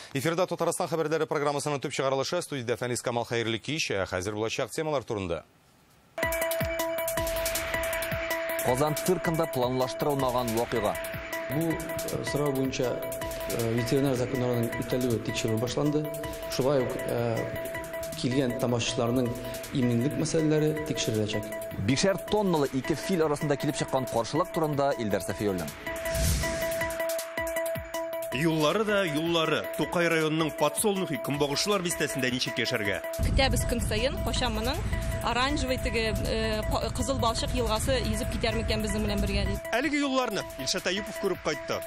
Эфирда Татарстан хәбәрләре программасының төп чыгарылышы студияда Фәнис Камал хәерле кич, хәзер булачак темалар турында. Казан циркында планлаштырылмаган вакыйга. Бу сорау буенча ветеринар законнарының үтәлүе тикшерү башланды. Шулай ук килгән тамашачыларның иминлек мәсьәләләре тикшереләчәк. 5 тонналы 2 фил арасында килеп чыккан каршылык турында Илдар Сафиуллин. Юллары да юллары. Тукай районының Подсолнухи кымбагышлар бистәсендә ничек яшәргә? Көтәбез көн сайын Хошамның оранжевый теге кызыл балчык елгасы йөзеп китәр микән безнең белән бергә дип. Әлеге юлларны Илшат Аюпов күреп кайтты.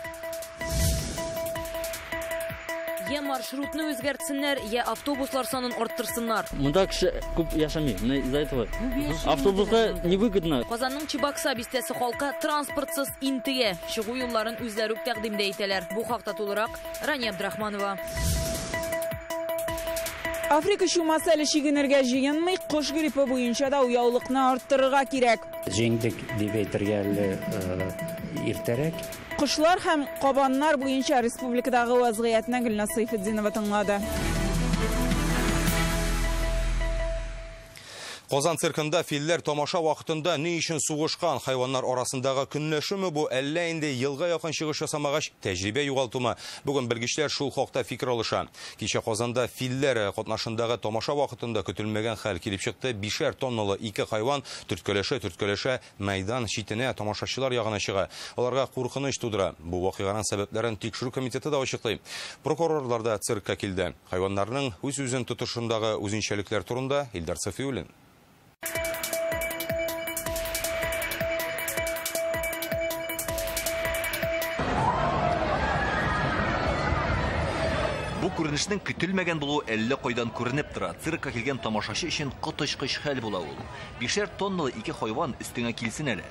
Я маршрутны үзгәртсеннәр, я автобуслар санын арттырсыннар. Монда кеше күп яшамый. Из-за этого автобуска невыгодно. Казанның Чебокса бистәсе халкы транспортсыз интегә чыгу юлларын үзләре үк тәкъдимдә итәләр. Бу хакта тулырак Рания Абдрахманова. Африка чумасы әле чигенергә җыенмый, кош гриппы буенча да уяулыкны арттырырга кирәк. Җиңдек дип әйтергә иртәрәк. Кошлар һәм кабаннар буенча республикадагы вазгыятны Гөлназ Сайфетдинова тыңлады. Казан циркында филләр тамаша вакытында ни өчен сугышкан хайваннар арасындагы көнләшүме бу әллә инде елга якын чыгыш ясамагач тәҗрибә югалтумы? Бүген белгечләр шул хакта фикер алыша. Кичә Казанда филләр катнашындагы тамаша вакытында көтелмәгән хәл килеп чыкты. 5 тонналы 2 хайван төрткәләшә мәйдан читенә тамашачылар ягына чыга. Аларга куркыныч тудыра. Бу вакыйганың сәбәпләрен тикшерү комитеты да ачыклый. Прокурорлар да циркка килде. Хайваннарның үз-үзен тотышындагы үзенчәлекләр турында Илдар Сафиуллин. Бу күренешнең көтелмәгән булуы әллә кайдан күренеп тора. Циркка килгән тамашачы өчен коточкыч хәл була ул. 5 тонналы 2 хайван өстеңә килсен әле.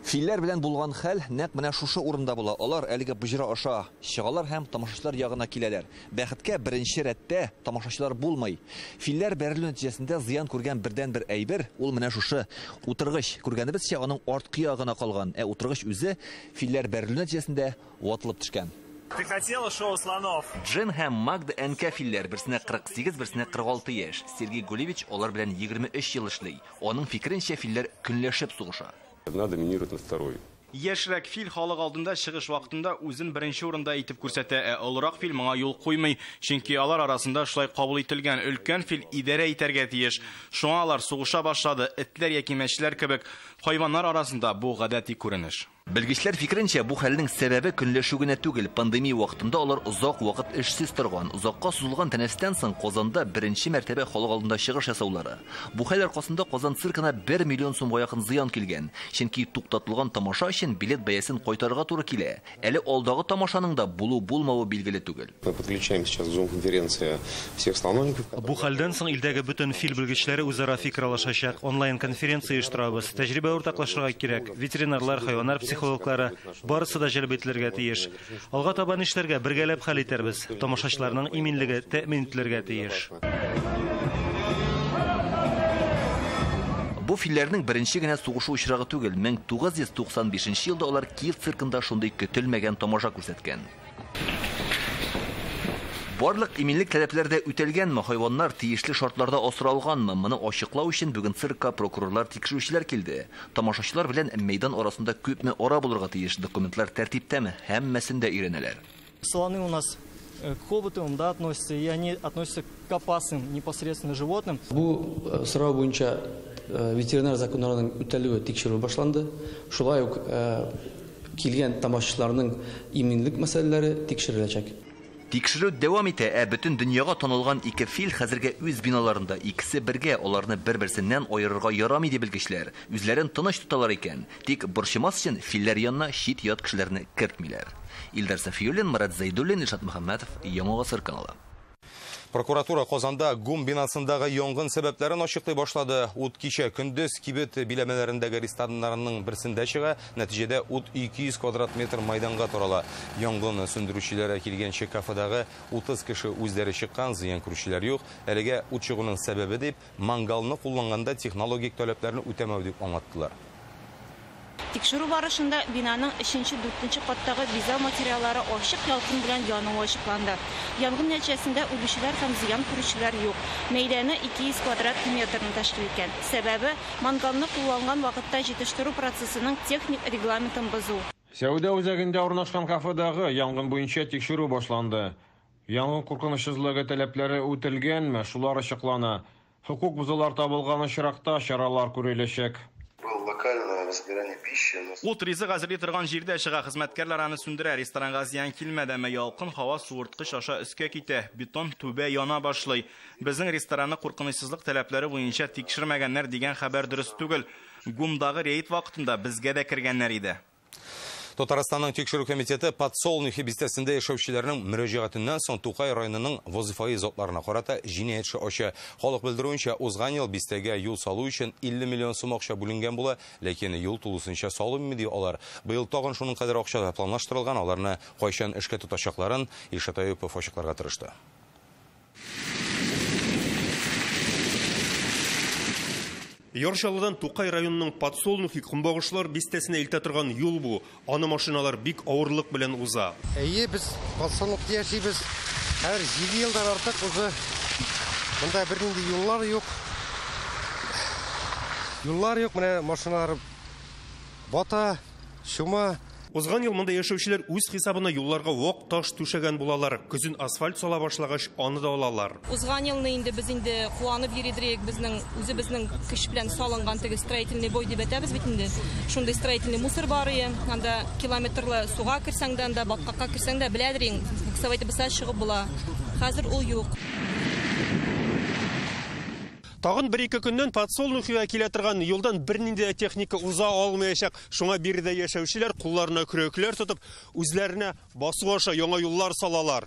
Филләр белән булган хәл нәкъ менә шушы урында була. Алар әлегә буҗра аша чыгалар һәм тамашачылар ягына киләләр. Бәхеткә беренче рәттә тамашачылар булмый. Филләр бәрелү нәтиҗәсендә зыян күргән бердән-бер әйбер ул менә шушы утыргыч. Күргәнебезчә аның арткы ягына калган. Утыргыч үзе филләр бәрелү нәтиҗәсендә ватылып төшкән. Ты хотела шоу слонов? Джин һәм Магда НК филләр берсенә 48, берсенә 46 яшь. Сергей Гулевич алар белән 23 ел эшли. Аның фикеренчә филләр көнләшеп сугыша. Одна доминирует над второй. Яшьрәк фил халык алдында чыгыш вакытында үзен беренче урында итеп күрсәтә, олырак фил моңа юл куймый, чөнки алар арасында шулай кабул ителгән өлкән фил идарә итәргә тиеш. Шуңа алар сугыша башлады. Этләр яки мәчләр кебек хайваннар арасында бу гадәти күренеш. Белгечләр фикеренчә, бу хәлнең сәбәбе көнләшү генә түгел. Пандемия вакытында алар озак вакыт эшсез торган. Озакка сузылган тәнәфестән соң Казанда беренче мәртәбә халык алдында чыгыш ясаулары. Бу хәл аркасында Казан циркына 1 миллион сумга якын зыян килгән. Чөнки туктатылган тамаша өчен билет бәясен кайтарырга туры килә. Әле алдагы тамашаның да булу-булмавы билгеле түгел. Мы подключаем сейчас Zoom-конференция всех слоновников. Бу хәлдән соң илдәге бөтен фил белгечләре үзара фикер алышачак. Онлайн конференция оештырабыз. Тәҗрибә уртаклашырга кирәк. Ветеринарлар, хайваннар психологлары барысы да җәлеп ителергә тиеш. Алга таба эшләргә бергәләп хәл итәрбез. Тамашачыларның иминлеге тәэмин ителергә тиеш. Бу филләрнең беренче генә сугышу очрагы түгел. 1995 елда алар Киев циркында шундый көтелмәгән тамаша күрсәткән. Барлык иминлек таләпләрдә үтәлгәнме, хайваннар тиешле шартларда асралганмы, моны ачыклау өчен бүген циркка прокурорлар тикшерүчеләр килде. Тамашачылар белән мәйдан арасында күпме ара булырга тиеш, документлар тәртиптәме, һәммәсен дә өйрәнәләр. Слоны у нас к хоботовым, да, относятся, и они относятся к опасным непосредственно животным. Бу сорау буенча ветеринар законнарының үтәлүе тикшерү башланды. Шулай ук килгән тамашачыларның иминлек мәсьәләләре тикшереләчәк. Тикшерү дәвам итә, бөтен дөньяга танылган 2 фил хәзергә үз биналарында, икесе бергә аларны бер-берсеннән аерырга ярамый дип белгечләр. Үзләрен тыныч тоталар икән, тик борчымас өчен филләр янына чит ят кешеләрне кертмиләр. Илдар Сафиуллин, Марат Зайдуллин, Илшат Мөхәммәтов, Яңа Гасыр каналы. Прокуратура Казанда ГУМ бинасындагы янгын сәбәпләрен ачыклый башлады. Ут кичә көндез кибет биләмәләрендәге рестораннарның берсендә чыга, нәтиҗәдә ут 200 квадрат метр майданга тарала. Янгын сөндерүчеләре килгәнче кафедагы 30 кеше үзләре чыккан, зыян күрүчеләр юк. Әлегә ут чыгуның сәбәбе дип мангалны кулланганда технологик таләпләрне үтәмәү дип аңлаттылар. Тикшерү барышында бинаның 3-4 каттагы виза материаллары ачык ялкын белән януы ачыкланды. Янгын нәтиҗәсендә үлүчеләр һәм зыян күрүчеләр юк. Мәйданы 200 квадрат метрны тәшкил иткән. Сәбәбе манганны кулланган вакытта җитештерү процессының техник регламентын бозу. Сәүдә үзәгендә урнашкан кафедагы янгын буенча тикшерү башланды. Янгын куркынычсызлыгы таләпләре үтелгәнме, шулар ачыклана. Хукук бузулар табылган очракта чаралар күреләчәк. Ут ризык әзерли торган җирдә чыга, хезмәткәрләр аны сүндерә, ресторанга зыян килмәде, әмма ялкын һава суырткыч аша өскә китә, бетон түбә яна башлый. Безнең ресторанны куркынычсызлык таләпләре буенча тикшермәгәннәр дигән хәбәр дөрес түгел. ГУМдагы рейд вакытында безгә дә кергәннәр иде. Татарстанның тикшерү комитеты Подсолнухи бистәсендә яшәүчеләрнең мөрәҗәгатеннән соң Тукай районының вазифаи затларына карата җинаять эше ача. Халык белдерүенчә, узган ел бистәгә юл салу өчен 50 миллион сум акча бүленгән була, ләкин юл тулысынча салынмый ди алар. Быел тагын шуның кадәр акча планлаштырылган, аларны кайчан эшкә тотачакларын Илшат Аюпов ачыкларга тырышты. Яршалыдан Тукай районының Подсолнухи кумбагышлар бистәсенә илтә торган юл бу. Аны машиналар бик авырлык белән уза. Без Подсолнухта яшибез. Һәр 7 елдан артык узы. Монда бернинди юллар юк. Юллар юк, менә машиналар бата, шума. Узган ел монда яшәүчеләр үз хисабына юлларга вак таш түшәгән булалар. Көзен асфальт сала башлагач, аны да алалар. Узган елны инде без инде куанып йөридек, безнең көч белән салынган теге строительный бой дип әйтәбез бит инде. Шундый строительный мусор бар иде. Анда километрлы суга кирсәң дә, бакка кирсәң дә беләдең. Буксавайты баса чыгып була. Хәзер ул юк. Тагын 1-2 көннән Подсолнухига килә торган юлдан бернинди техника уза алмаячак. Шуңа биредә яшәүчеләр кулларына көрәкләр тотып, үзләренә басу аша яңа юллар салалар.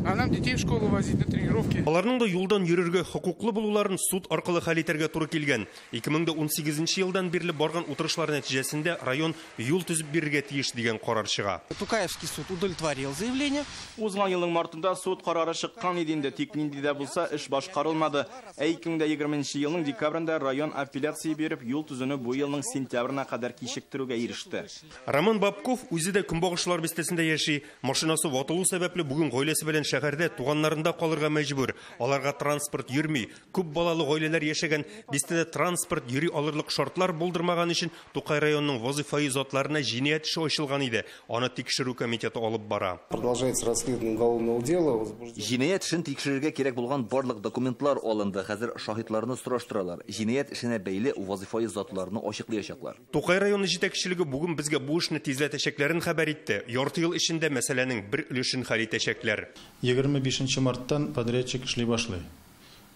А нам детей в школу возить на тренировки. Аларның да юлдан йөрергә хокуклы булуларын суд аркылы хәл итәргә туры килгән. 2018 елдан бирле барган утырышлар нәтиҗәсендә район юл төзеп бирергә тиеш дигән карар чыга. Тукаевский суд удовлетворил заявление. Узган елның мартында суд карары чыккан иде инде, тик нинди дә булса эш башкарылмады. 2020 елның декабрендә район апелляция биреп, юл төзүне бу елның сентябрына кадәр кичектерүгә иреште. Роман Бабков үзе дә кумбагышлар бистәсендә яши. Машинасы ватылу сәбәпле бүген гаиләсе белән шәһәрдә туганнарында калырга мәҗбүр. Аларга транспорт йөрми. Күп балалы гаиләләр яшәгән, бистәдә транспорт йөри алырлык шартлар булдырмаган өчен Тукай районының вазифаи затларына җинаять эше ачылган иде. Аны тикшерү комитеты алып бара. Продолжается расследование уголовного дела. Җинаять эшен тикшерергә кирәк булган барлык документлар алынды. Хәзер шаһидларны сораштыралар. Җинаять эшенә бәйле вазифаи затларны ачыклаячаклар. Тукай районы җитәкчелеге бүген безгә бу эшне тизләтәчәкләрен хәбәр итте. Ярты ел эчендә мәсьәләнең бер өлешен хәл итәчәкләр. 25 марттан подрядчик эшли башлый.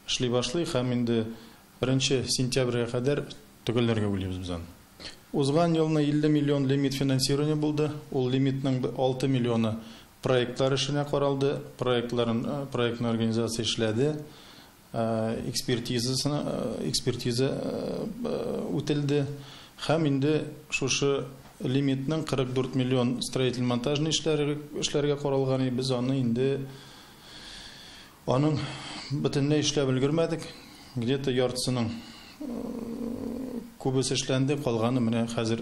Һәм инде 1 сентябрьгә кадәр төгәлләргә уйлыйбыз без аны. Узган елны 50 миллион лимит финансирования булды. Ул лимитның 6 миллионы проектлар эшенә каралды. Проектны организация эшләде. Экспертиза үтелде. Һәм инде шушы лимитның 44 миллион строитель-монтажный эшләргә каралган. Без аны инде аның бөтенләй эшләп өлгермәдек. Где-то яртысының күбесе эшләнде, калганы менә хәзер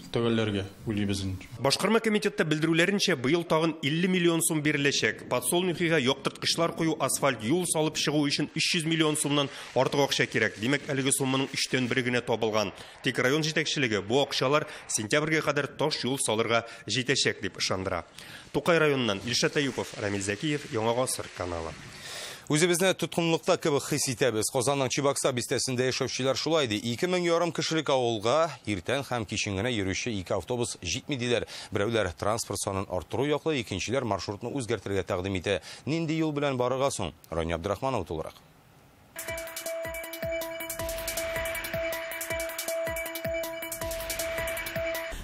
төгәлләргә уйлыйбыз. Башкарма комитетта белдерүләренчә, быел тагын 50 миллион сум биреләчәк. Подсолнухига яктырткычлар кую, асфальт юл салып чыгу өчен 300 миллион сумнан артык акча кирәк. Димәк, әлеге сумманың 3тән 1 генә табылган. Тик район җитәкчелеге бу акчалар сентябрьгә кадәр таш юл салырга җитәчәк дип ышандыра. Тукай районыннан Илшат Аюпов, Рамил Зәкиев, Яңа Гасыр каналы. Үзебезне тоткынлыкта кебек хис итәбез. Казанның Чебоксар бистәсендә яшәүчеләр шулай ди. 2000 кешелек авылга иртән һәм кичен генә йөрүче 2 автобус җитми диләр. Берәүләр транспорт санын арттыру яклы, икенчеләр маршрутны үзгәртергә тәкъдим итә. Нинди юл белән барырга соң? Рания Абдрахманова тулырак.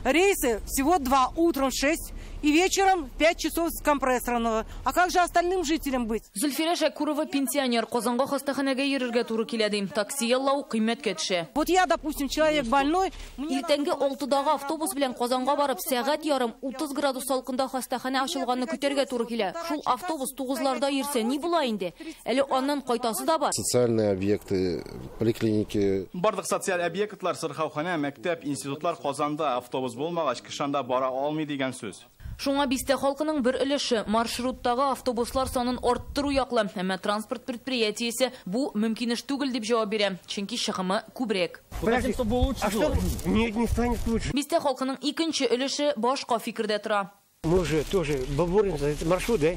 Рейсы всего 2 утром в 6 и вечером 5 часов с компрессорного. А как же остальным жителям быть? Зульфира Шакурова пенсионер. Казанга хастаханага йөрергә туры килә. Такси яллау кыйммәткә төшә. Вот я, допустим, человек больной. Иртәнге 6-дагы автобус белән Казанга барып, сәгать ярым 30 градус салкында хастахана ачылганны көтәргә туры килә. Шул автобус 9-ларда йөрсә ни була инде? Әле аннан кайтасы да бар. Социальные объекты, поликлиники. Барлык социаль объектлар, сырхаухана, мәктәп, институтлар Казанда автобус булмагач, кышанда бара алмый дигән сүз. Шуңа Бисте халкының бір өлеше маршруттагы автобуслар санын арттыру яклы. Әмма транспорт предприятиесе бу мөмкинеш түгел дип җавап бирә, чөнки чыгымы күбрәк. Бисте халкының икенче өлеше башка фикердә тора. Мы уже тоже борем за этот маршрут, да?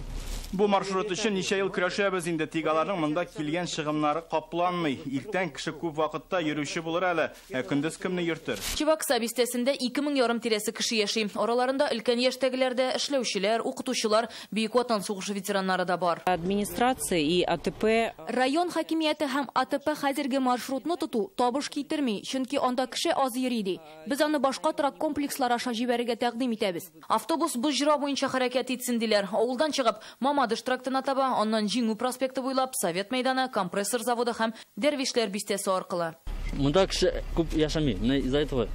Бу маршрут өчен ничә ел көрәшәбез инде, тик аларның монда килгән чыгымнары капланмый. Иртән кеше күп вакытта йөрүче булыр әле, көндез кемне йөртер? Чебокса бистәсендә 2000 ярым тирәсе кеше яши. Араларында өлкән яшьтәгеләр дә, эшләүчеләр, укытучылар, Бөек Ватан сугышы ветераннары да бар. Администрация и АТП. Район хакимияте һәм АТП хәзерге маршрутны тоту табыш китерми, чөнки анда кеше аз йөри ди. Без аны башка торак комплекслар аша җибәрергә тәкъдим итәбез. Автобус бу җыра буенча хәрәкәт итсен диләр. Авылдан чыгып, Мамадыш трактына таба, аннан Җиңү проспекты буйлап, Совет мәйданы, компрессор заводы һәм Дәрвишләр бистәсе аркылы. Монда кеше күп яшамый. Из-за этого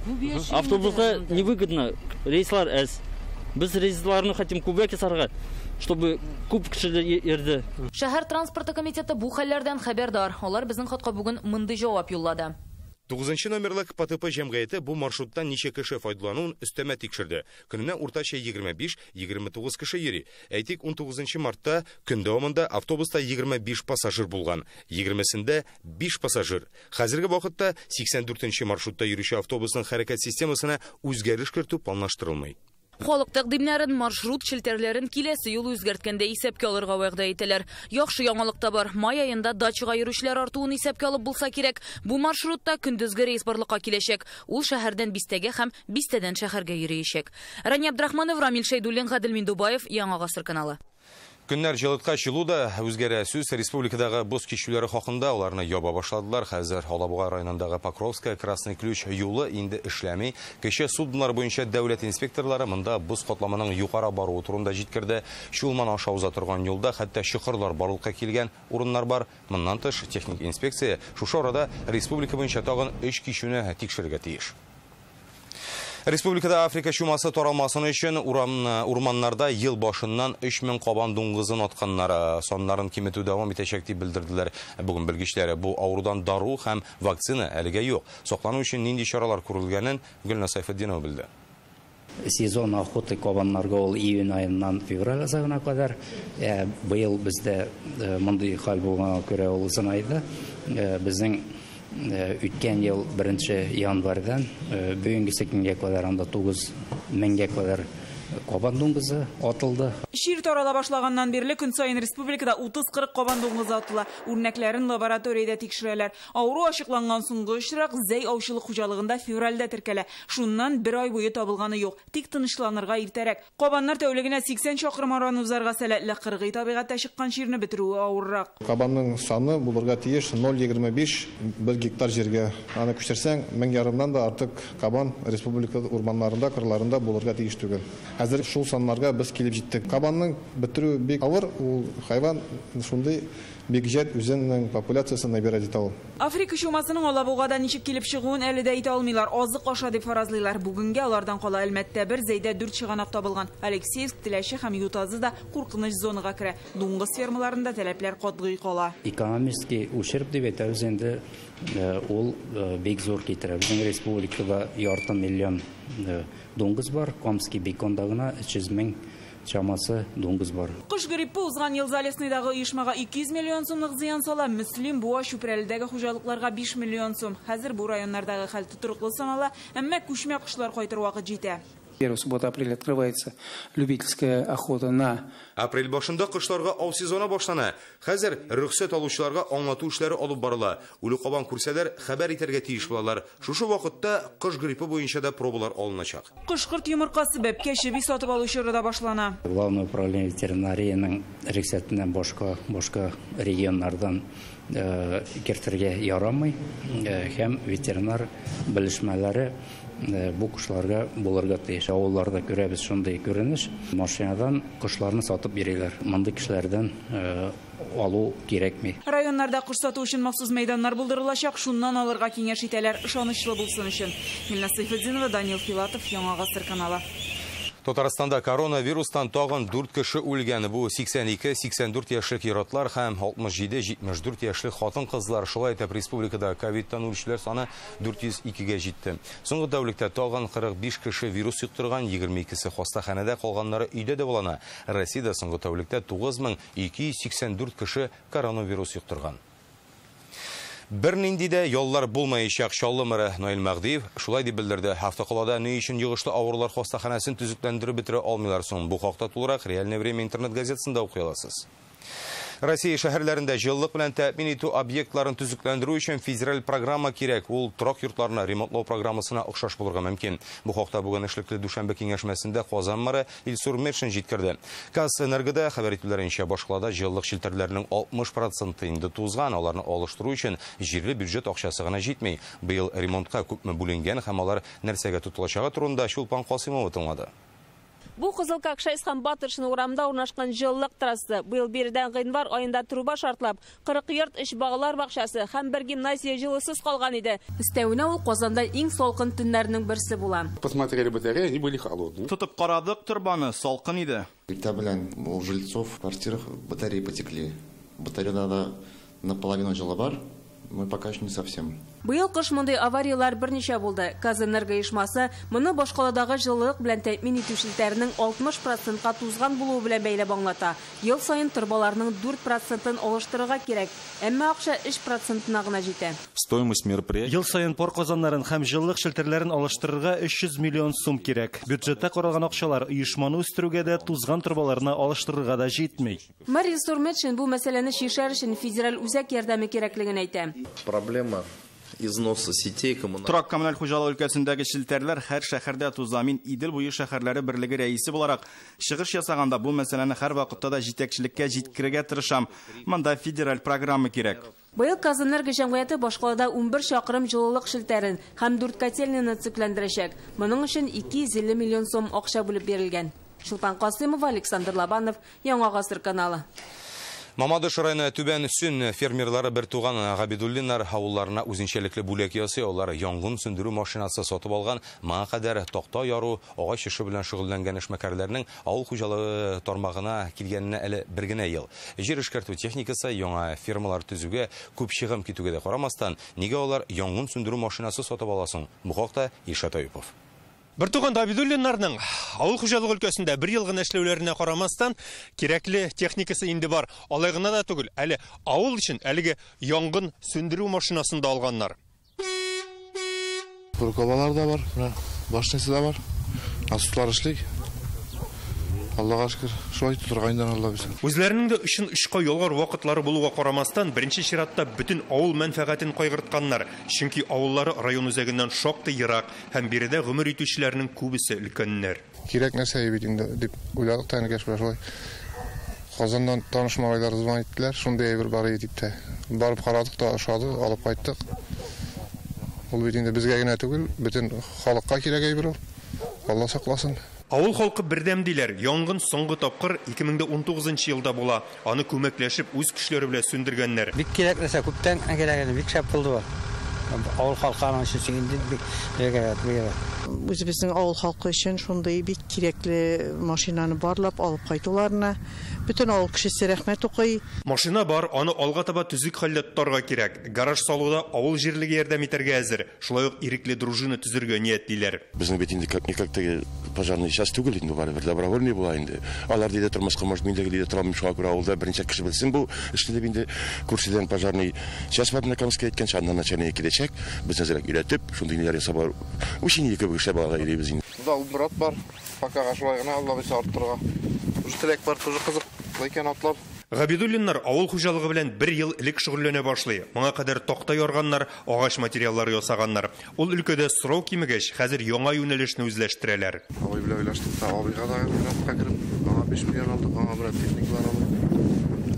автобуска невыгодно, рейслар аз. Без рейсларны хотим күбрәк ясарга, чтобы күп кешеләр йөрде. Шәһәр транспорты комитеты бу хәлләрдән хәбәрдар. Алар безнең хатка бүген мондый җавап юллады. 9-нчы номерлык ПТП җәмгыяте бу маршруттан ничә кеше файдалануын өстәмә тикшерде. Көненә уртача 25-29 кеше йөри. Әйтик, 19 мартта көн дәвамында автобуста 25 пассажир булган. 20-сендә 5 пассажир. Хәзерге вакытта 84-нче маршрутта йөрүче автобусның хәрәкәт системасына үзгәреш кертү планлаштырылмый. Халык тәкъдимнәрен, маршрут челтәрләрен киләсе юл үзгәрткәндә исәпкә алырга вәгъдә итәләр. Яхшы яңалык та бар. Май аенда дачага йөрүчеләр артуын исәпкә алып булса кирәк. Бу маршрутта көндезге рейс барлыкка киләчәк. Ул шәһәрдән Бистәгә һәм Бистәдән шәһәргә йөриячәк. Рания Абдрахманов, Рамил Шәйдуллин, Гадел Миндубаев, Яңа Гасыр каналы. Көннәр җылытка чылуда үзгәрә сүз республикадагы боз кичүләре хакында аларны яба башладылар. Хәзер Алабуга районындагы Покровская, Красный Ключ юлы инде эшләми. Кече суднолар буенча дәүләт инспекторлары монда боз катламының югары баруы турында җиткерде. Шулман аша уза торган юлда хәтта чокырлар барлыкка килгән урыннар бар. Моннан тыш техник инспекция шушы арада республика буенча тагын 3 кичүне тикшерергә тиеш. Республикада Африка чумасы таралмасын өчен урманнарда ел башыннан 3000 кабан дуңгызын атканнары соннарын киметү дәвам итәчәк дип белдерделәр. Бүген белгечләре бу авырудан дару һәм вакцина әлегә юк. Саклану өчен нинди чаралар күрелгәнен Гөлнә Сайфетдинова белде. Сезон охоты кабаннарга ул июнь аеннан февраль азагына кадәр. Быел бездә мондый хәл булганга күрә ул узын айда безнең үткән ел 1 январьдан бүгенге көнгә кадәр анда 9000 кадәр кабан дуңгызы атылды. Шир тарала башлаганнан бирле көн сайын республикада 30-40 кабан дуңгызы атыла. Үрнәкләрен лабораториядә тикшерәләр. Авыру ачыкланган соңгы очрак Зәй аучылык хуҗалыгында февральдә теркәлә. Шуннан 1 ай буе табылганы юк. Тик тынычланырга иртәрәк. Кабаннар тәүлегенә 80 чакрым араны узарга сәләтле кыргый табигатьтә чыккан ширне бетерүе авыррак. Кабанның саны булырга тиеш 0,25 1 гектар җиргә. Аны күчерсәң 1000 ярымнан да артык кабан республика урманнарында, кырларында булырга тиеш түгел. Хәзер шул саннарга без килеп җиттек. Кабанның бетерү бик авыр, ул хайван шундый бик җәт үзенең популяциясын набирать итә ул. Африка чумасының Алабугада ничек килеп чыгуын әле дә әйтә алмыйлар. Азык аша дип фаразлыйлар. Бүгенгә алардан кала Әлмәттә 1, Зәйдә 4 чыганак табылган. Алексеевск, Теләче һәм Ютазы да куркыныч зонага керә. Дуңгыз фермаларында таләпләр катгый кала. Экономический ущерб дип әйтәбез инде, ул бик зур китерә. Безнең республикада ярты миллион дуңгыз бар, Комский беконда гына 300 000 чамасы дуңгыз бар. Кыш гриппы узган ел Залесныйдагы оешмага 200 миллион сумлык зыян сала, Мөслим буа Шүпрәледәге хуҗалыкларга 5 миллион сум. Хәзер бу районнардагы хәл тотрыклы санала, әмма күчмә кышлар кайтыр вакыт җитә. 1 суббота-апрель открывается любительская охота на... Апрель башында кышларга ау сезоны башлана. Хәзер рөхсәт алучыларга аңлату эшләре алып барыла. Үле кабан күрсәләр хәбәр итәргә тиеш булалар. Шушы вакытта кыш гриппы буенча да пробалар алыначак. Кышкырт йомыркасы бәп кәшеби сатып алучы да башлана. Главное управление ветеринарияның рөхсәтеннән башка регионнардан кертергә ярамый, һәм ветеринар белешмәләре бу кошларга булырга тиеш. Авылларда күрәбез шундый күренеш. Машинадан кошларны сатып бирәләр. Мондый кешеләрдән алу кирәкми. Районнарда кош сату өчен махсус мәйданнар булдырылачак, шуннан алырга киңәш итәләр, ышанычлы булсын өчен. Милна Сайфетдинова, Данил Филатов, Яңа Гасыр каналы. Татарстанда коронавирустан тагын 4 кеше үлгән. Бу 82-84 яшьлек иратлар һәм 67-74 яшьлек хатын-кызлар. Шулай итеп, республикада ковидтан үлүчеләр саны 402-гә җитте. Соңгы тәүлектә тагын 45 кеше вирус юктырган, 22-се хастаханәдә калганнары өйдә дәвалана. Россиядә соңгы тәүлектә 9284 кеше коронавирус юктырган. Бернинди дә яллар булмаячак Чаллы Наил Мәгдиев шулай дип белдерде. Автоколада ни өчен йогышлы авырлар хастаханәсен төзекләндереп бетерә алмыйлар соң. Бу хакта тулырак Реальное время интернет газетасында укый аласыз. Россия шәһәрләрендә җылылык белән тәэмин итү объектларын төзекләндерү өчен федераль программа кирәк. Ул торак йортларына ремонтлау программасына охшаш булырга мөмкин. Бу хакта бүген эшлекле Дүшәмбе киңәшмәсендә Казан мэры Илсур Метшин җиткерде. КАЗЭНергода хәбәр итүләренчә, башкалада җылылык челтәрләренең 60% инде тузган. Аларны алыштыру өчен җирле бюджет акчасы гына җитми. Быел ремонтка күпме бүленгән һәм алар нәрсәгә тотылачагы турында Чулпан Касыймова тыңлады. Бу Кызыл Какшайс һәм Батыршын урамда урнашкан җылылык трассы. Быел биредән гыйнвар айында труба шартлап, 40 йорт эш багалар бакчасы һәм бер гимназия җылысыз калган иде. Өстәвенә ул Казанда иң салкын төннәрнең берсе була. Посмотрели батареи, они были холодные. Тотып карадык, турбаны салкын иде. Белән у жильцов в квартирах батареи потекли. Батареяда наполовину җылы бар. Мы пока еще не совсем. Быел кыш мондай авариялар берничә булды. КАЗЭНерго оешмасы моны башкаладагы җылылык белән тәэмин итү челтәренең 60%-ка тузган булуы белән бәйләп аңлата. Ел саен торбаларның 4%-ын алыштырырга кирәк, әмма акча 3%-на гына җитә. Стоимость мероприятия. Ел саен пар казаннарын һәм җылылык челтәрләрен алыштырырга 300 миллион сум кирәк. Бюджетта каралган акчалар оешманы үстерүгә дә, тузган торбаларны алыштырырга да җитми. Мэр Илсур Метшин бу мәсьәләне чишәр өчен федераль үзәк ярдәме кирәклеген әйтә. Проблема износа сетей коммуналь. Торак коммуналь хуҗалык өлкәсендәге челтәрләр һәр шәһәрдә туза. Мин Идел буе шәһәрләре берлеге рәисе буларак чыгыш ясаганда бу мәсьәләне һәр вакытта да җитәкчелеккә җиткерергә тырышам. Монда федераль программа кирәк. Быел КАЗЭНерго җәмгыяте башкалада 11 чакрым җылылык челтәрен һәм 4 котельняны цикләндерәчәк. Моның өчен 250 миллион сум акча бүлеп бирелгән. Чулпан Касыймова, Александр Лобанов, Яңа Гасыр каналы. Мамадыш районы Түбән Сүн фермерлары бер туган Габидуллиннар авылларына үзенчәлекле бүләк ясый. Алар янгын сөндерү машинасы сатып алган. Моңа кадәр такта яру, агач эше белән шөгыльләнгән эшмәкәрләрнең авыл хуҗалыгы тармагына килгәненә әле бер генә ел. Җир эшкәртү техникасы яңа фермалар төзүгә күп чыгым китүгә дә карамастан, нигә алар янгын сөндерү машинасы сатып аласың? Бу хакта Илшат Аюпов. Бертуган Габидуллиннарның авыл хуҗалыгы өлкәсендә бер ел гына эшләүләренә карамастан, кирәкле техникасы инде бар. Алай гына да түгел, әле авыл өчен әлеге янгын сөндерү машинасын да алганнар. Проколалар да бар, башницы да бар. Асутлар эшлик. Аллага шөкер, шулай тургандан Алла безне. Үзләренең дә өчен эшкә ялгар вакытлары булуга карамастан, беренче чиратта бүтән авыл мәнфәгатен кайгыртканнар. Чөнки авыллары район үзәгеннән шактый ерак һәм биредә гомер итүчеләрнең күбесе өлкәннәр. Кирәк нәрсә бит инде дип уйладык та инде шулай. Казаннан таныш малайлар звонит иттеләр, шундый әйбер бар иде дип тә. Барып карадык та ошады, алып кайттык. Ул бит инде безгә генә түгел, бүтән халыкка кирәк әйбер ул. Алла сакласын. Авыл халкы бердәм диләр. Янгын соңгы тапкыр 2019 елда була. Аны күмәкләшеп үз көчләре белән сүндергәннәр. Бик кирәк нәрсә, күптән кирәк, бик шәп булды бу. Авыл халкының өчен инде бик кирәк. Үзебезнең авыл халкы өчен шундый бик кирәкле машинаны барлап алып кайтуларына бүтән авыл кешесе рәхмәт укый. Машина бар, аны алга таба төзек хәлдә тотарга кирәк. Гараж салуда авыл җирлеге ярдәм итәргә әзер. Шулай ук ирекле дружина төзергә ниятлиләр. Безнең бит инде как-никак пожарный часть түгел инде бар, бер добровольный була инде. Алар диде тормышка может миндәге диде торам шуңа күрә авылда беренче кеше белсен бу эшне дип инде күрсәдән пожарный часть бар накамскә әйткәнчә аннан начальник киләчәк. Безне зирәк өйрәтеп, шундый ниләр ясап учение кебек бала идебез инде. Брат бар, пока шулай гына Алла бис арттырга. Үстелек бар, тоже кызык икән атлар. Габидуллиннар авыл хуҗалыгы белән бер ел элек шөгыльләнә башлый. Моңа кадәр такта ярганнар, агач материаллар ясаганнар. Ул өлкәдә сорау кимегәч, хәзер яңа юнәлешне үзләштерәләр. Авыл белән уйлаштык та, авылга да кирәк, аңа 5 миллион алдык, аңа белән техникалар алдык.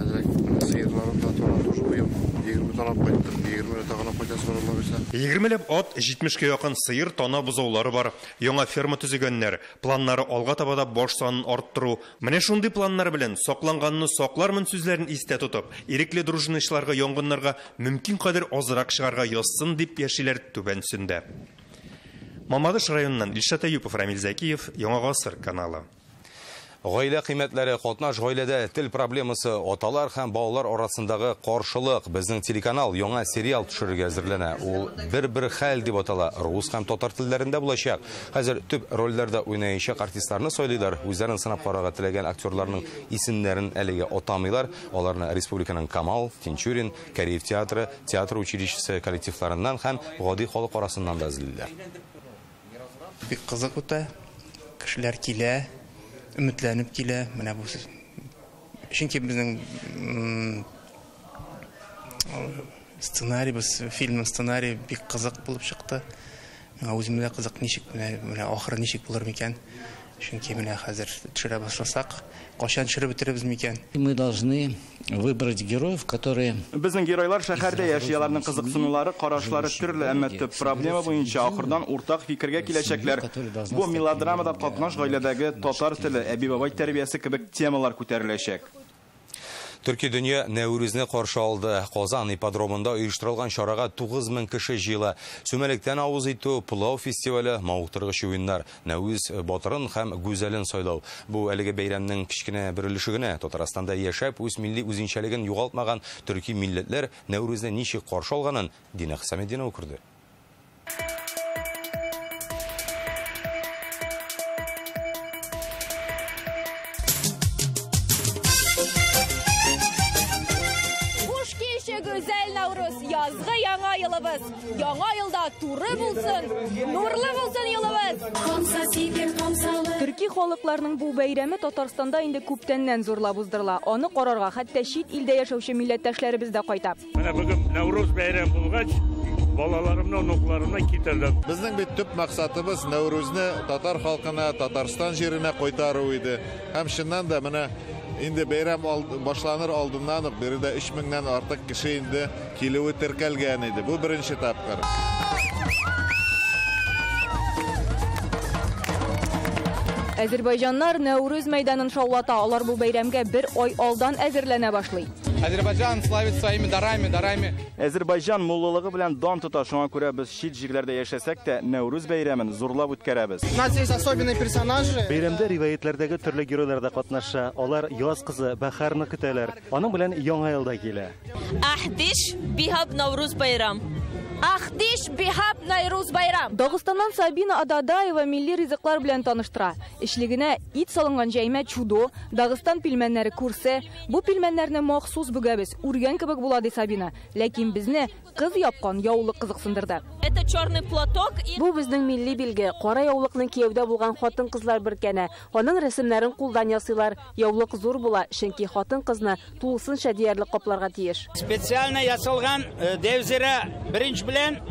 Хәзер сыерларын да тоже быел 20 санап қайттым, 20 тағанап қайта соралар esa. 20 от, 70-ке якын сыйыр тона бузаулары бар. Яңа ферма төзегәннәр, планнары алга табада баш санын арттыру. Менә шундый планнар белән сакланганны саклармын сүзләрен истә тотып, ирекле дружиначларга, янгыннарга мөмкин кадәр азрак чыгарга язсын дип яшиләр түбәнсендә. Мамадыш районыннан Илшат Аюпов, Рамил Закиев, Яңа Гасыр каналы. Гаилә кыйммәтләре катнаш гаиләдә тел проблемасы, аталар һәм балалар арасындагы каршылык. Безнең телеканал яңа сериал төшерергә әзерләнә. Ул бер хәл дип атала. Рус һәм татар телләрендә булачак. Хәзер төп рольләрдә уйнаячак артистларны сайлыйлар. Үзләрен сынап карарга теләгән актерларның исемнәрен әлегә атамыйлар. Аларны республиканың Камал, Тинчурин, Кореев театры, театр училищесы коллективларыннан һәм гади халык арасыннан да эзлиләр. Бик кызык үтә. Кешеләр килә. Өметләнеп килә, менә бу. Чөнки безнең сценарийбыз, фильм сценарий бик кызык булып чыкты. Миңа үземә кызык, ничек менә ахыры ничек булыр микән? Чөнки менә хәзер төшерә башласак, качан төшереп бетеребез микән? Мы должны выбрать героев, которые... Безнең геройлар шәһәрдә яши, аларның кызыксынулары, карашлары төрле, әмма төп проблема буенча ахырдан уртак фикергә киләчәкләр. Бу мелодрамада катнаш гаиләдәге татар теле, әби-бабай тәрбиясе кебек темалар күтәреләчәк. Төрки дөнья Нәүрүзне каршы алды. Казан ипподромында оештырылган чарага 9000 кеше җыела. Сүмәлектән авыз итү, пылау фестивале, мавыктыргыч уеннар, Нәүрүз батырын һәм гүзәлен сайлау. Бу әлеге бәйрәмнең кичкенә бер өлеше генә. Татарстанда яшәп, үз милли үзенчәлеген югалтмаган төрки милләтләр Нәүрүзне ничек каршы алганын Дина Хәсәметдинова күрде. Güzel Navruz, yazgı яңа yılımız. Яңа yılda туры булсын, нурлы булсын yılımız. Төрки халыкларның бу бәйрәме Татарстанда инде күптәннән зурлап уздырыла. Аны карарга хәтта чит илдә яшәүче милләттәшләребез дә кайта. Менә бүген Нәүрүз бәйрәм булгач, балаларымны, онукларымны китәрдем. Безнең бит төп максатыбыз Нәүрүзне татар халкына, Татарстан җиренә кайтару иде. Һәм шуннан да менә инде бәйрәм башланыр алдыннан ук биредә 3000-нән артык кеше инде килүе теркәлгән иде. Бу беренче тапкыр. Азербайҗаннар Нәүрүз мәйданын шаулата. Алар бу бәйрәмгә бер ай алдан әзерләнә башлый. Азербайҗан славит своими дарами. Азербайҗан муллылыгы белән дан тота, шуңа күрә без чит җирләрдә яшәсәк тә Нәүрүз бәйрәмен зурлап үткәрәбез. У нас есть особенные персонажи. Бәйрәмдә риваятләрдәге төрле геройлар да катнаша. Алар яз кызы Бахарны көтәләр. Аның белән яңа елда килә. Ахдиш бихаб Навруз байрам. Ахдиш бихаб Найруз байрам. Дагыстаннан Сабина Ададаева милли ризыклар белән таныштыра. Ишлегенә ит салынган җәймә чудо, Дагыстан пилмәннәре күрсә, бу пилмәннәрне махсус бүгәбез. Үргән кебек була ди Сабина. Ләкин безне кыз япкан яулык кызыксындырды. Это черный платок. Бу безнең милли билге. Кара яулыкның кияүдә булган хатын-кызлар беркәнә. Аның рәсемнәрен кулдан ясыйлар. Яулык зур була, чөнки хатын-кызны тулысынча диярлек капларга тиеш. Специально ясалган девзирә беренче белән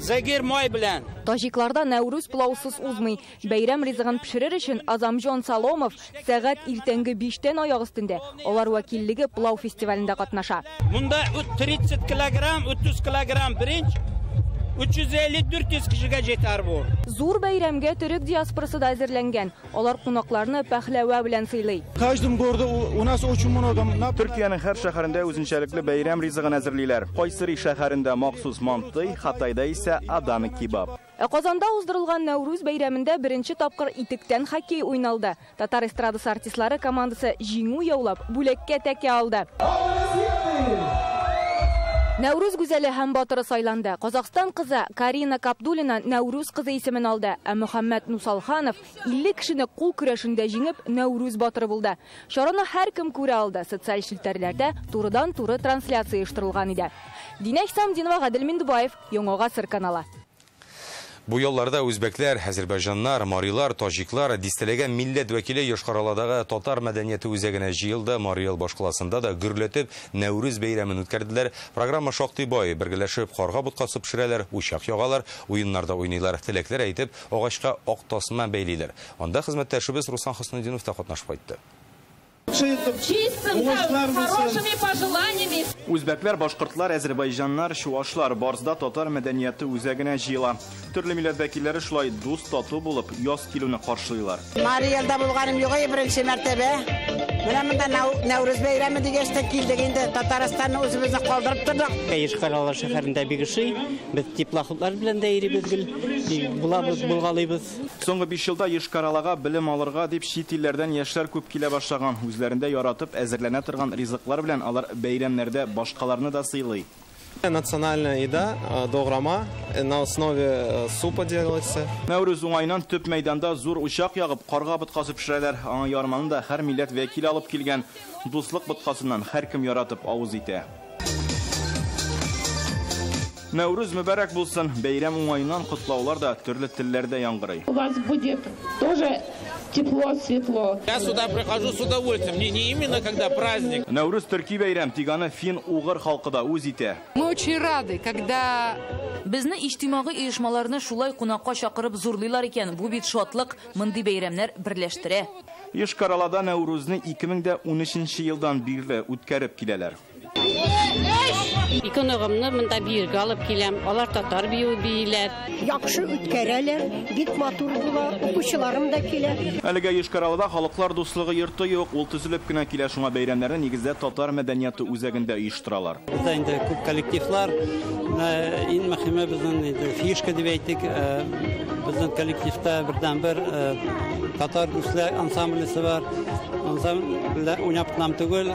Загир май белән. Таҗикларда Нәүрүз пылаусыз узмый. Бәйрәм ризыгын пешерер өчен Азамҗан Саломов сәгать иртәнге 5-тән аяк өстендә. Алар вәкиллеге пылау фестивалендә катнаша. Монда 30 килограмм, 30 килограмм беренче 350-400 кешегә җитәр бу. Зур бәйрәмгә төрек диаспорасы да әзерләнгән. Алар кунакларны пәхләвә белән сыйлый. В каждом городе у нас очень много. Төркиянең һәр шәһәрендә үзенчәлекле бәйрәм ризыгын әзерлиләр. Кайсырый шәһәрендә махсус манты, Хатайда исә Аданы кебаб. Казанда уздырылган Нәүрүз бәйрәмендә беренче тапкыр итектән хоккей уйналды. Татар эстрадасы артистлары командасы җиңү яулап, бүләккә тәкә алды. Нәүрүз гүзәле һәм батыры сайланды. Казакстан кызы Карина Кабдулина Нәүрүз кызы исемен алды. Ә Мөхәммәд Нусалханов 50 кешене кул көрәшендә җиңеп Нәүрүз батыры булды. Шараны һәркем күрә алды. Социаль челтәрләрдә турыдан-туры трансляция оештырылган иде. Дина Хәсәметдинова, Гадел Миндубаев, Яңа Гасыр каналы. Бу елларда үзбәкләр, азербайҗаннар, марилар, таҗиклар, дистәләгән милләт вәкиле Йошкар-Оладагы татар мәдәнияте үзәгенә җыелды. Мариял башкаласында да гөрләтеп Нәүрүз бәйрәмен үткәрделәр. Программа шактый бай, бергәләшеп карга буткасы пешерәләр, учак ягалар, уеннарда уйныйлар, теләкләр әйтеп, агачка ак тасма бәйлиләр. Анда хезмәттәшебез Руслан Хөснетдинов та катнашып кайтты. Чистым, хорошими пожеланиями. Үзбәкләр, башкортлар, әзербайҗаннар, чуашлар барысында татар мәдәнияте үзәгенә җыела. Төрле милләт вәкилләре шулай дус тату булып яз килүне каршылыйлар. Мариялда булганым юк, беренче мәртәбә. Менә монда Нәүрүз бәйрәме дигәчтә килдек инде, Татарстанны үзебезне калдырып тордык. Ешкаралар шәһәрендә бик ошый, без теплоходлар белән дә йөрибез гел, булабыз, булгалыйбыз. Соңгы 5 елда Ешкаралага белем алырга дип чит илләрдән яшьләр күп килә башлаган. Үзләрендә яратып әзерләнә торган ризыклар белән алар бәйрәмнәрдә башкаларны да сыйлый. Национальная еда, дограма, на основе супа делается. Нәүрүз уңайнан төп мәйданда зур учак ягып, карга боткасы пешерәләр. Аңа ярманында һәр милләт вәкиле алып килгән. Дуслык боткасыннан һәркем яратып авыз итә. Нәүрүз мөбарәк булсын. Бәйрәм уңайнан котлаулар да төрле телләрдә яңгырый. У вас будет тоже тепло, светло. Я сюда прихожу с удовольствием, не именно когда праздник. Нәүрүз төрки бәйрәм тиганы фин-угыр халкы да үз итә. Мы очень рады, когда Безне иҗтимагый оешмаларны шулай кунакка чакырып зурлыйлар икән. Бу бит шатлык, мондый бәйрәмнәр берләштерә. Ешкаралада Нәүрүзне 2013 елдан бирле үткәреп киләләр. Иконогымны монда биргә алып киләм. Алар татар бию бийләр. Яхшы үткәрәләр, бик матур була, укучыларым да килә. Әлегә Ешкаралада халыклар дуслыгы йорты юк, ул төзелеп кенә килә, шуңа бәйрәмнәрне нигездә татар мәдәнияты үзәгендә оештыралар. Бездә инде күп коллективлар, иң мөһиме безнең фишка дип әйтик, безнең коллективта бердәнбер татар дуслар ансамблесе бар. Ансамбльдә уйнап тынам түгел,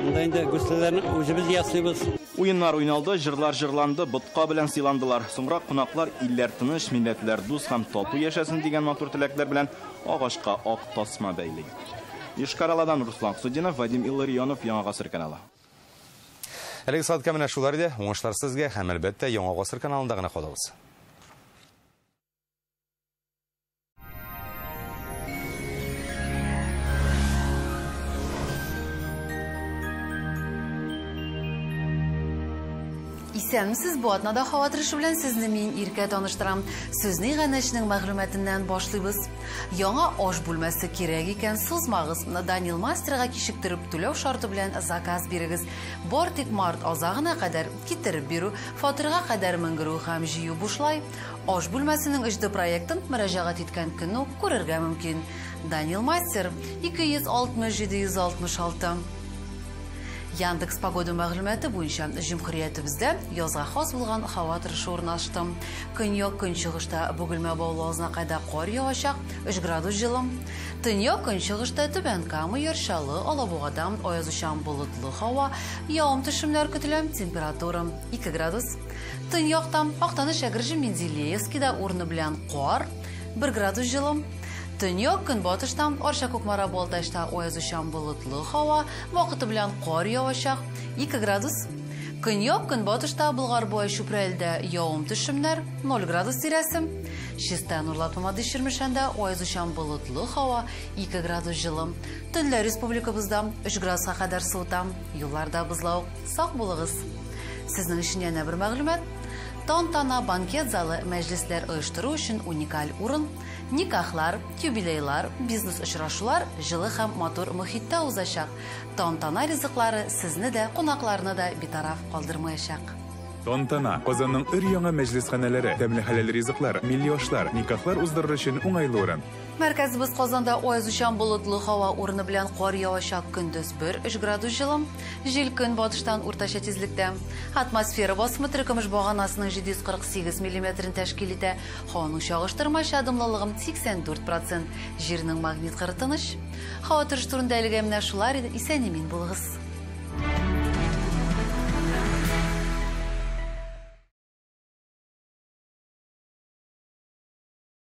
монда инде гүсләрне үзебез ясыйбыз. Уеннар уйналды, җырлар җырланды, ботка белән сыйландылар. Соңра кунаклар илләр тыныч, милләтләр дус һәм тату яшәсен дигән матур теләкләр белән агачка ак тасма бәйли. Ешкараладан Руслан Судинов, Вадим Илларионов, Яңа Гасыр каналы. Әлеге сәгатькә менә шулар иде. Уңышлар сезгә һәм әлбәттә Яңа Гасыр каналында гына калабыз. Исәнмесез, бу атнада һава торышы белән сезне мин Иркә таныштырам. Сүзне Гәнәшнең мәгълүматыннан башлыйбыз. Яңа аш бүлмәсе кирәк икән, сузмагыз. Данил Мастерга кичектереп түләү шарты белән заказ бирегез. Бар тик март азагына кадәр китереп бирү, фатирга кадәр менгерү һәм җыю бушлай. Аш бүлмәсенең иҗды проектын мөрәҗәгать иткән көнне күрергә мөмкин. Данил Мастер 260-766. Яндекс погода мәгълүматы буенча җөмһүриятебездә язга хас булган һава торышы урнашты. Көньяк көнчыгышта Бөгелмә Баулазына кадәр кар явачак, 3 градус җылым. Төньяк көнчыгышта Түбән Кама, Яршалы, Алабугада аязучан болытлы һава, явым-төшемнәр көтелә, температура 2 градус. Төньяктан Актаныш, Әгерҗе, Менделеевскида урыны белән кар, 1 градус җылым. Төньяк көнбатыштан Арча Кукмара Балтачта аязучан болытлы һава, вакыты белән кар явачак, 2 градус. Көньяк көнбатышта Болгарбай Чүпрәлдә явым-төшемнәр, 0 градус тирәсе. Чиста Нурлатмамады Ширмешәндә аязучан болытлы һава, 2 градус җылым. Төнлә республикабызда 3 градуска кадәр суыта. Юлларда бозлау, сак булыгыз. Сезнең өчен яңа бер мәгълүмат. Тантана банкет залы мәҗлесләр оештыру өчен уникаль урын. Никахлар, юбилейлар, бизнес очрашулар җылы һәм матур мөхиттә узачак. Тантана ризыклары сезне дә, кунакларны да битараф калдырмаячак. Тантана Казанның өр-яңа мәҗлесханәләре, тәмле хәләл ризыклар, милли ашлар, никахлар уздырыр өчен уңайлы урын. Мәркәзебез Казанда аязучан болытлы һава урыны белән кар явачак, көндез 1-3 градус җылым. Җил көнбатыштан уртача тизлектә. Атмосфера басымы төркемеш баганасының 748 мм тәшкил итә. Һаваның чагыштырмача дымлылыгы 84%. Җирнең магнит кыры тыныч. Һава торышы турында әлегә менә шулар иде. Исән-имин булыгыз.